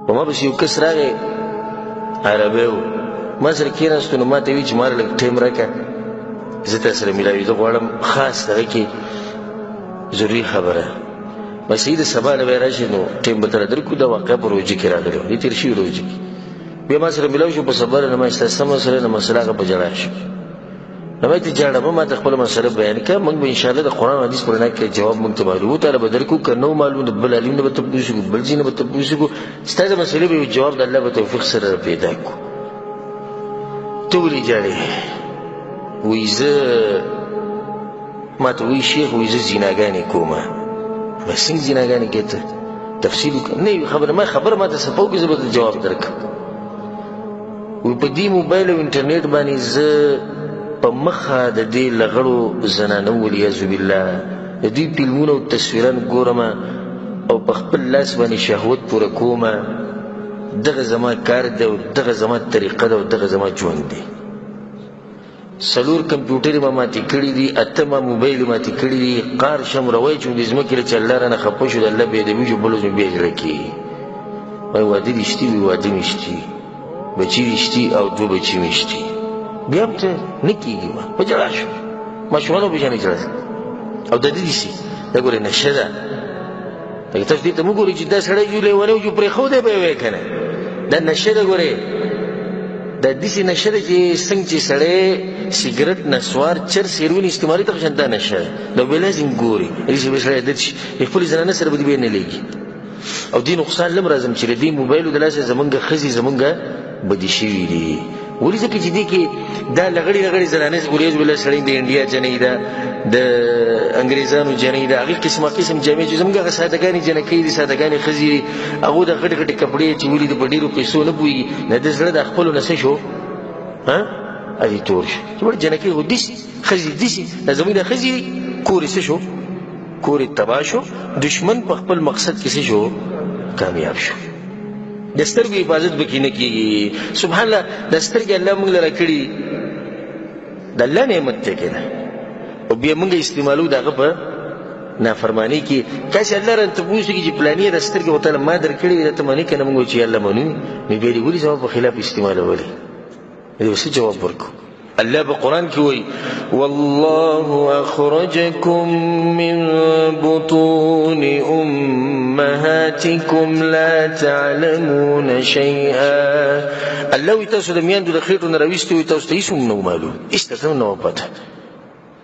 په ما پسې یو کس راغی عربی و ما سره کېناستو نو ما ته وایي چې ما لږ ټایم راکړه زه تا سره میلاوېده غواړم خاص دغه کې ضروري خبره بس د سبا نه به راشي نو ټایم به تله درکړو دا واقعه په روژه کې راغلی و دې تېر شوي روژه کې بیا ما سره میلاو شو په سبا نه ما ستا څه مسله نه مسله هغه په ژړا شو نو ما ته جاړه مه ما ته خپله مسله بیان کړه موږ به انشاءالله د قرآن حدیث په رڼا کې جواب موږ ته معلوم و تعالی به درکړو که نه معلوم د بل عالم نه به تپوس وکړو بل ځای نه به تپوس وکړو ستا د مسلې به یو جواب د الله په توفیق سره پیدا کړو ته ولې جاړې وایي زه ما ته وایي شیخ وایي زه زیناګانې کومه بس څنګه زیناګانې کوې ته تفصیل وکړه نه خبره ما خبره ما ته څه پوه کړې زه به ته جواب درکړم وایي په دې موبایل او انټرنیټ باندې زه په مخه د دې لغړو زنانو والعیاذ بالله د دوی فلمونه او تصویران ګورم او په خپل لاس باندې شهوت پوره کوم دغه زما کار دی او دغه زما طریقه ده او دغه زما ژوند دی 4 کمپیوټر ما ماتې کړي دي 8 ما موبایل ماتې کړي دي قار شم روی چې د ځمکې له چې الله رانه خفه شو د الله بېادبي شو بله زموږ بیا زړه کېږي وایي واده دې شتي وي واده مې شتي بچي دې شتي او 2 بچي مې شتي بیا هم ته نه کېږي ما په ژړا شو ماشومانو پېژنې ژړا او د دې داسې دا ګورې نشه ده لکه تاسو دې ته مه ګورئ چې دا سړی یو لیونی و چې پرېښودی به یې وایي که نه دا نشه ده ګورې دا داسې نشه ده چې څنګه چې سړی سګرټ نسوار چرس هیروین استعمالي ته خشن دا نشه ده دا به لازم ګوري داسې به سړی عادت شي د خپلې زنانه سره به دې بیا نه لګي او دې نقصان لم راځم چې د دې موبایلو د لاسه زمونږ ښځې زمونږ بدې شوي دي ولې ځکه چې دې کې دا لغړې لغړې زنانې والعیاذ بالله سړی د انډیا جنۍ ده د انګریزانو جنۍ ده هغې قسمه قسم جامې چې زموږ هغه سادهګانې جنکۍ دي سادهګانې ښځې دي هغو د غټې غټې کپړې چې ولي د په ډېرو پیسو نه پوهېږي نه د زړه د خپلو نه څه شو ادې تور شو چې وړ جنکۍ خو داسې ښځې داسې دا زموږ د ښځې دي کور یې څه شو کور یې تباه شو دشمن په خپل مقصد کې څه شو کامیاب شو د سترګو حفاظت به کې نه کېږي سبحان الله د سترګې الله موږ له راکړي د الله نعمت دی که نه او بیا موږ استعمالو د هغه په نافرمانۍ کې کاسې الله رانه تپوس وکړي چې فلاني د سترګې خو تعالی ما درکړې وي دا ته منې که نه موږ چې الله منو نو بیا دې ولې زما په خلاف استعمالولې دې به څه جواب ورکړو الله په قرآن کې وایي والله اخرجکم من بطون امهاتکم لا تعلمون شیئا الله وایي تاسو د میندو د خېټو نه راویستي وایي تاسو ته هېڅ هم نه و معلوم هېڅ ته هم نه و پته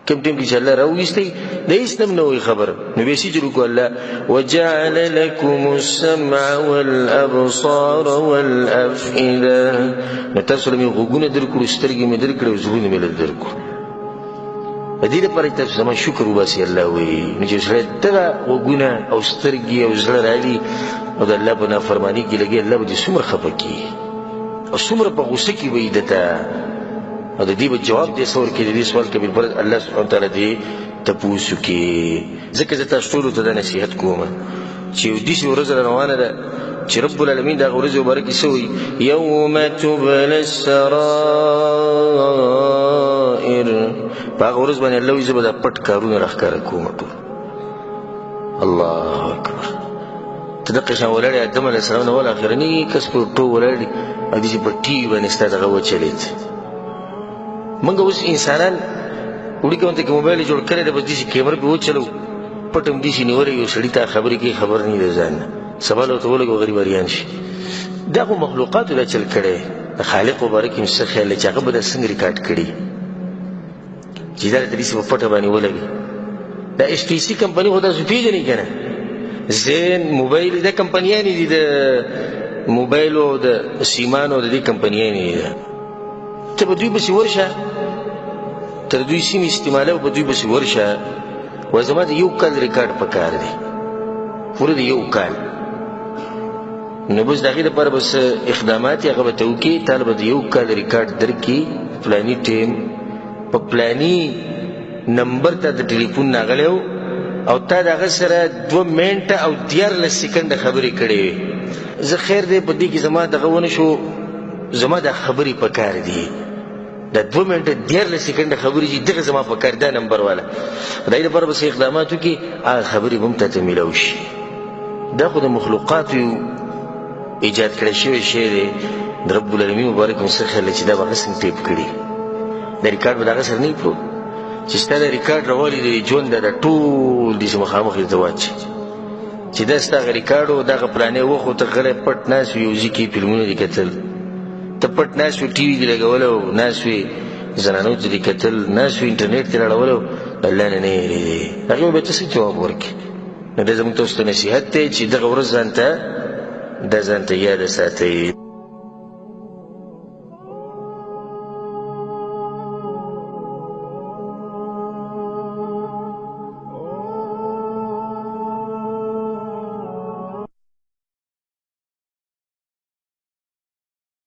کوم ټیم کې چې الله راویستی د هېڅ نه هم نه وایي خبر نو بیا سجر وکړو الله وجعل لکم السمع والابصار والافئده نو تاسو له مې غوږونه درکړو سترګې مې درکړې او زړونه مې له درکړو په دې لپاره چې تاسو زما شکر وباسئ الله وایي نو چې سړی دغه غوږونه او سترګې او زړه رالي او د الله په نافرماني کې لګي الله به دې څومره خفه کړي او څومره په غوسه کې به یې ده ته او د دې به جواب دې څه ورکړي د دې سوال کې بالفرض الله سبحانه وتعالی دې تپوس وکړي ځکه زه تاسو ټولو ته دا نصیحت کوم چې یو داسې ورځ روانه ده چې رب العالمین د هغه ورځې مبارک کې څه وایي یوم تبل السرائر په هغه ورځ باندې الله وایي زه به دا پټ کارونه راښکاره کوم ټول الله اکبر ته دقه شان ولاړې آدم علیه السلام نه ول اخرني کس په ټو ولاړې او داسې په ټي وي باندې ستا دغه وچلېد موږ اوس انسانان وړي کوونته کې موبایل جوړ کړی دی بس داسې کیمره پې وچلو پټ هم داسې نیولی یو سړي ته خبرې کوي خبر نه وي د ځان نه سبا له ورته ولګو غریباریان شي دا خو مخلوقاتو دا چل کړی د خالق مبارک هم څه خیال دی چې هغه به دا څنګه ریکارډ کړي چې دا درته داسې په پټه باندې ولګي دا ایچ ټي سي کمپنۍ خو تاسو پېژنئ که نه زین موبایل دا کمپنیانې دي د موبایلو او د سیمانو د دې کمپنیانې دي ته به دوی پسې ورشه تر دوی سیم استعمالوه په دوی پسې ورشه وایي زما د 1 کال ریکارډ په کار دی پوره د 1 کال نو بس د هغې دپاره بس اقدامات یې هغه به ته وکړي تاله به د 1 کال ریکارډ درکړي فلاني ټیم په فلاني نمبر ته د ټلیفون راغلی و او تا د هغه سره 2 منټه او 14 سکنډه خبرې کړې وې زه خیر دی په دې کې زما دغه ونه شو زما د خبرې په کار دي دا 2 منټه 14 سکنډه خبرې چې دغه زما په کار دا نمبر والا د دې لپاره بس اقدامات وکړي هغه خبرې به هم تاته میلاو شي دا خو د مخلوقاتو ایجاد کړی شوی شی دی د رب العالمین مبارک مې څه خیال دی چې دا به هغه څنګه ټیپ کړي دا ریکارډ به د هغه سره نه وي پروت چې ستا دا ریکارډ راولي دی ژوند دا ټول دې چې مخامخ درته واچي چې دا ستا هغه ریکارډ و دغه پلانې وخت و ته غلی پټ ناست وي یو ځای کې فلمونه دې کتل ته پټ ناست وي ټي وي دې لګولی او ناست وي زنانو ته دې کتل ناست وي انټرنېټ کې راړولی او الله نه نه یېرېدې هغې به ته څه جواب ورکړي نو دا زموږ تاسو ته نصیحت دی چې دغه ورځ ځان ته یاده ساتئ